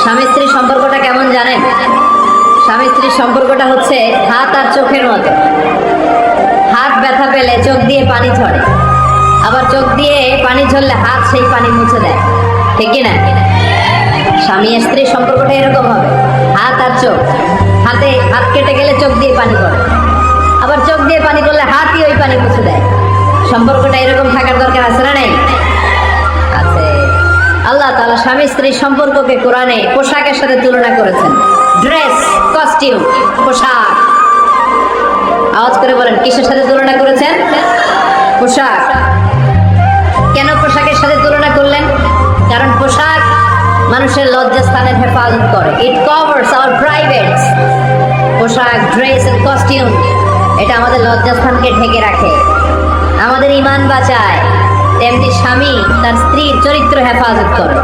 স্বামী স্ত্রীর সম্পর্কটা কেমন জানেন? স্বামী স্ত্রীর সম্পর্কটা হচ্ছে হাত আর চোখের মতো। হাত ব্যথা পেলে চোখ দিয়ে পানি ঝরে, আবার চোখ দিয়ে পানি ঝরলে হাত সেই পানি মুছে দেয়, ঠিক কি না? স্বামী স্ত্রীর সম্পর্কটা এরকম হবে, হাত আর চোখ। হাত কেটে গেলে চোখ দিয়ে পানি পড়ে, আবার চোখ দিয়ে পানি পড়লে হাতই ওই পানি মুছে দেয়। সম্পর্কটা এরকম থাকার দরকার আছে না নেই? আছে। আল্লাহ তাআলা স্বামী স্ত্রীর সম্পর্ককে কোরআনে পোশাকের সাথে তুলনা করেছেন। ড্রেস, কস্টিউম, পোশাক। আওয়াজ করে বলেন, কিসের সাথে তুলনা করেছেন? পোশাক। কেন পোশাকের সাথে তুলনা করলেন? কারণ পোশাক মানুষের লজ্জাস্থানের হেফাজত করে। ইট কভারস আওয়ার প্রাইভেটস। পোশাক, ড্রেস এন্ড কস্টিউম, এটা আমাদের লজ্জাস্থানকে ঢেকে রাখে, আমাদের ঈমান বাঁচায়। তেমনি স্বামী তার স্ত্রীর চরিত্র হেফাজত করে।